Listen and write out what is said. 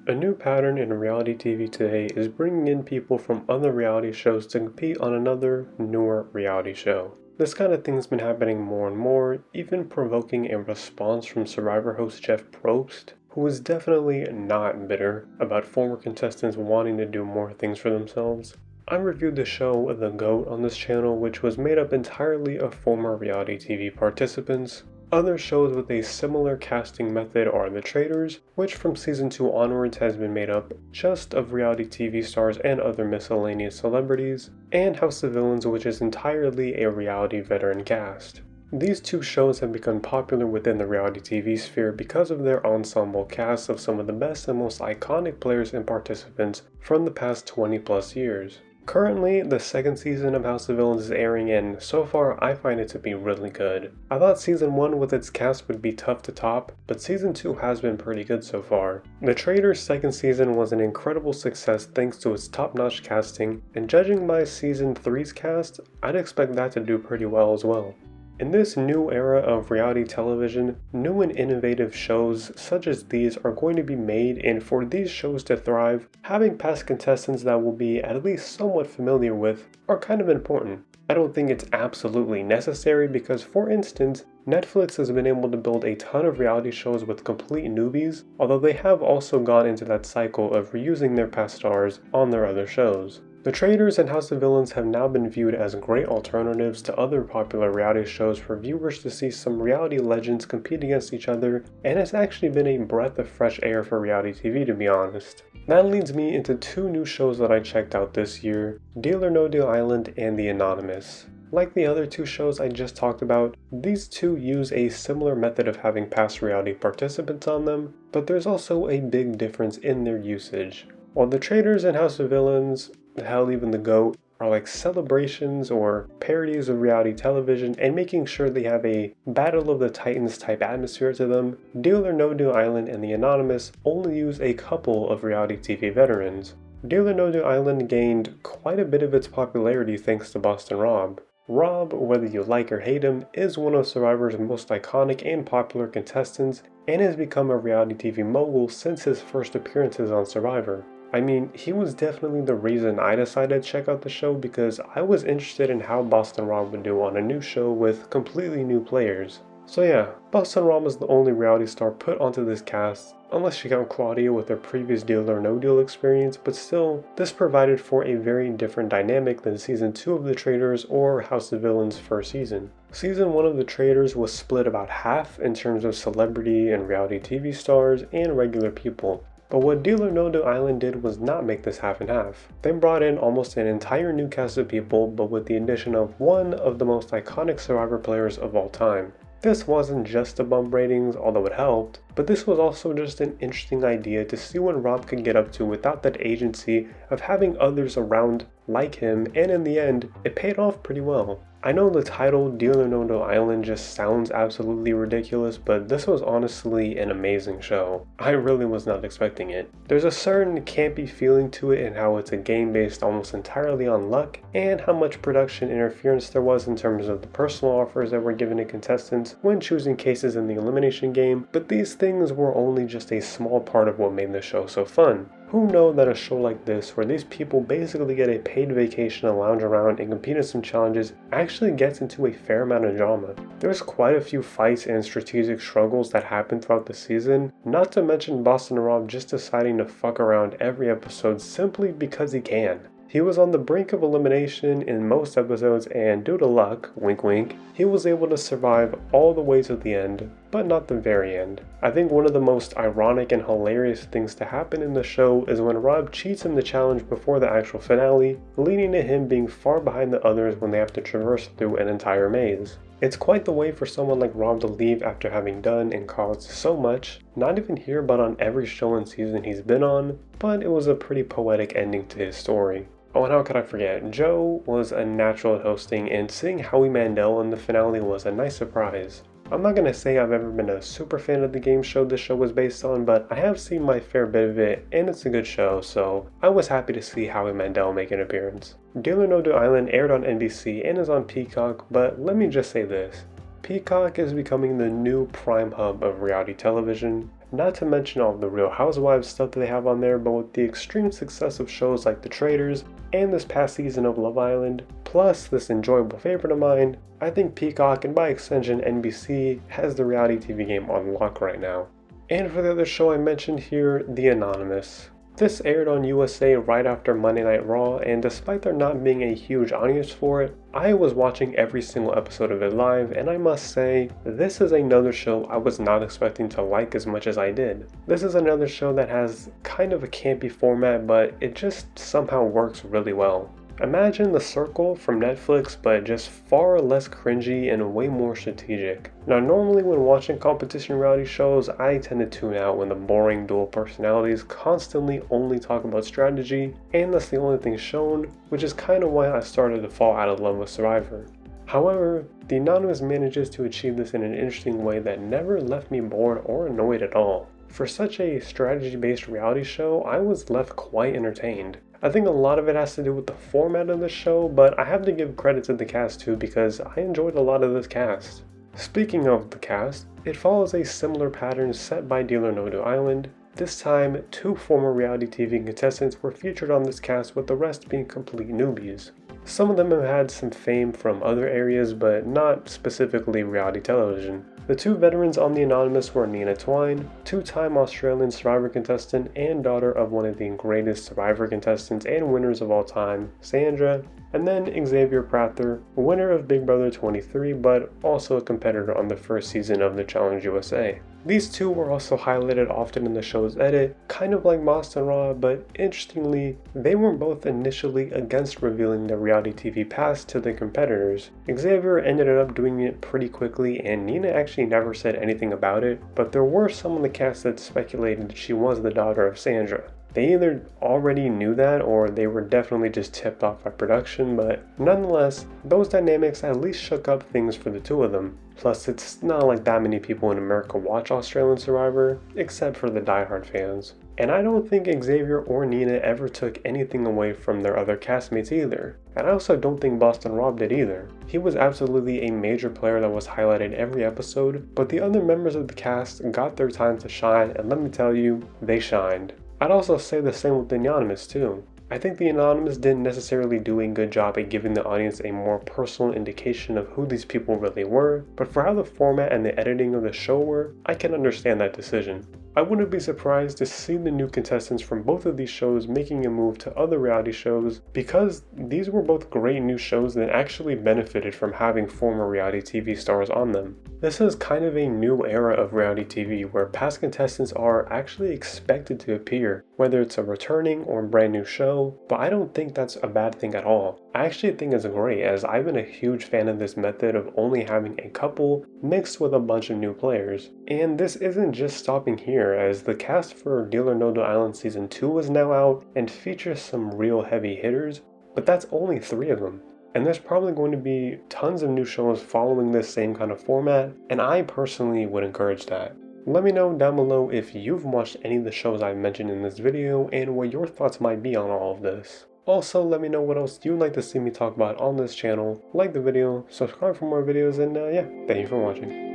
A new pattern in reality TV today is bringing in people from other reality shows to compete on another, newer reality show. This kind of thing's been happening more and more, even provoking a response from Survivor host Jeff Probst, who is definitely not bitter about former contestants wanting to do more things for themselves. I reviewed the show The GOAT on this channel, which was made up entirely of former reality TV participants. Other shows with a similar casting method are The Traitors, which from season 2 onwards has been made up just of reality TV stars and other miscellaneous celebrities, and House of Villains, which is entirely a reality veteran cast. These two shows have become popular within the reality TV sphere because of their ensemble casts of some of the best and most iconic players and participants from the past 20 plus years. Currently, the second season of House of Villains is airing, and so far I find it to be really good. I thought season 1 with its cast would be tough to top, but season 2 has been pretty good so far. The Traitors' second season was an incredible success thanks to its top-notch casting, and judging by season 3's cast, I'd expect that to do pretty well as well. In this new era of reality television, new and innovative shows such as these are going to be made, and for these shows to thrive, having past contestants that we'll be at least somewhat familiar with are kind of important. I don't think it's absolutely necessary because, for instance, Netflix has been able to build a ton of reality shows with complete newbies, although they have also gone into that cycle of reusing their past stars on their other shows. The Traitors and House of Villains have now been viewed as great alternatives to other popular reality shows for viewers to see some reality legends compete against each other, and it's actually been a breath of fresh air for reality TV, to be honest. That leads me into two new shows that I checked out this year, Deal or No Deal Island and The Anonymous. Like the other two shows I just talked about, these two use a similar method of having past reality participants on them, but there's also a big difference in their usage. While The Traitors and House of Villains, hell, even The GOAT, are like celebrations or parodies of reality television and making sure they have a Battle of the Titans type atmosphere to them, Deal or No Deal Island and The Anonymous only use a couple of reality TV veterans. Deal or No Deal Island gained quite a bit of its popularity thanks to Boston Rob. Rob, whether you like or hate him, is one of Survivor's most iconic and popular contestants and has become a reality TV mogul since his first appearances on Survivor. I mean, he was definitely the reason I decided to check out the show because I was interested in how Boston Rob would do on a new show with completely new players. So yeah, Boston Rob is the only reality star put onto this cast, unless you count Claudia with her previous Deal or No Deal experience, but still, this provided for a very different dynamic than season 2 of The Traitors or House of Villains' first season. Season 1 of The Traitors was split about half in terms of celebrity and reality TV stars and regular people. But what Deal or No Deal Island did was not make this half and half. They brought in almost an entire new cast of people, but with the addition of one of the most iconic Survivor players of all time. This wasn't just to bump ratings, although it helped, but this was also just an interesting idea to see what Rob could get up to without that agency of having others around like him, and in the end, it paid off pretty well. I know the title Deal or No Deal Island just sounds absolutely ridiculous, but this was honestly an amazing show. I really was not expecting it. There's a certain campy feeling to it in how it's a game based almost entirely on luck, and how much production interference there was in terms of the personal offers that were given to contestants when choosing cases in the elimination game, but these things were only just a small part of what made the show so fun. Who know that a show like this, where these people basically get a paid vacation to lounge around and compete in some challenges, actually gets into a fair amount of drama. There's quite a few fights and strategic struggles that happen throughout the season, not to mention Boston Rob just deciding to fuck around every episode simply because he can. He was on the brink of elimination in most episodes, and due to luck, wink wink, he was able to survive all the way to the end, but not the very end. I think one of the most ironic and hilarious things to happen in the show is when Rob cheats in the challenge before the actual finale, leading to him being far behind the others when they have to traverse through an entire maze. It's quite the way for someone like Rob to leave after having done and caused so much, not even here but on every show and season he's been on, but it was a pretty poetic ending to his story. Oh, and how could I forget? Joe was a natural at hosting, and seeing Howie Mandel in the finale was a nice surprise. I'm not going to say I've ever been a super fan of the game show this show was based on, but I have seen my fair bit of it, and it's a good show, so I was happy to see Howie Mandel make an appearance. Deal or No Deal Island aired on NBC and is on Peacock, but let me just say this. Peacock is becoming the new prime hub of reality television, not to mention all of the Real Housewives stuff that they have on there, but with the extreme success of shows like The Traitors and this past season of Love Island, plus this enjoyable favorite of mine, I think Peacock and by extension NBC has the reality TV game on lock right now. And for the other show I mentioned here, The Anonymous. This aired on USA right after Monday Night Raw, and despite there not being a huge audience for it, I was watching every single episode of it live, and I must say, this is another show I was not expecting to like as much as I did. This is another show that has kind of a campy format, but it just somehow works really well. Imagine The Circle from Netflix, but just far less cringy and way more strategic. Now normally when watching competition reality shows, I tend to tune out when the boring dual personalities constantly only talk about strategy, and that's the only thing shown, which is kind of why I started to fall out of love with Survivor. However, The Anonymous manages to achieve this in an interesting way that never left me bored or annoyed at all. For such a strategy-based reality show, I was left quite entertained. I think a lot of it has to do with the format of the show, but I have to give credit to the cast too because I enjoyed a lot of this cast. Speaking of the cast, it follows a similar pattern set by Deal or No Deal Island. This time, 2 former reality TV contestants were featured on this cast, with the rest being complete newbies. Some of them have had some fame from other areas, but not specifically reality television. The 2 veterans on The Anonymous were Nina Twine, 2-time Australian Survivor contestant and daughter of one of the greatest Survivor contestants and winners of all time, Sandra, and then Xavier Prather, winner of Big Brother 23 but also a competitor on the first season of the Challenge USA. These 2 were also highlighted often in the show's edit, kind of like Boston Raw, but interestingly, they were both initially against revealing their reality TV past to the competitors. Xavier ended up doing it pretty quickly, and Nina actually never said anything about it, but there were some in the cast that speculated she was the daughter of Sandra. They either already knew that or they were definitely just tipped off by production, but nonetheless, those dynamics at least shook up things for the 2 of them. Plus, it's not like that many people in America watch Australian Survivor, except for the diehard fans. And I don't think Xavier or Nina ever took anything away from their other castmates either. And I also don't think Boston Rob did either. He was absolutely a major player that was highlighted every episode, but the other members of the cast got their time to shine, and let me tell you, they shined. I'd also say the same with The Anonymous too. I think The Anonymous didn't necessarily do a good job at giving the audience a more personal indication of who these people really were, but for how the format and the editing of the show were, I can understand that decision. I wouldn't be surprised to see the new contestants from both of these shows making a move to other reality shows, because these were both great new shows that actually benefited from having former reality TV stars on them. This is kind of a new era of reality TV where past contestants are actually expected to appear, whether it's a returning or brand new show, but I don't think that's a bad thing at all. I actually think it's great, as I've been a huge fan of this method of only having a couple mixed with a bunch of new players. And this isn't just stopping here, as the cast for Deal or No Deal Island Season 2 is now out and features some real heavy hitters, but that's only 3 of them. And there's probably going to be tons of new shows following this same kind of format, and I personally would encourage that. Let me know down below if you've watched any of the shows I mentioned in this video and what your thoughts might be on all of this. Also, let me know what else you'd like to see me talk about on this channel. Like the video, subscribe for more videos, and yeah, thank you for watching.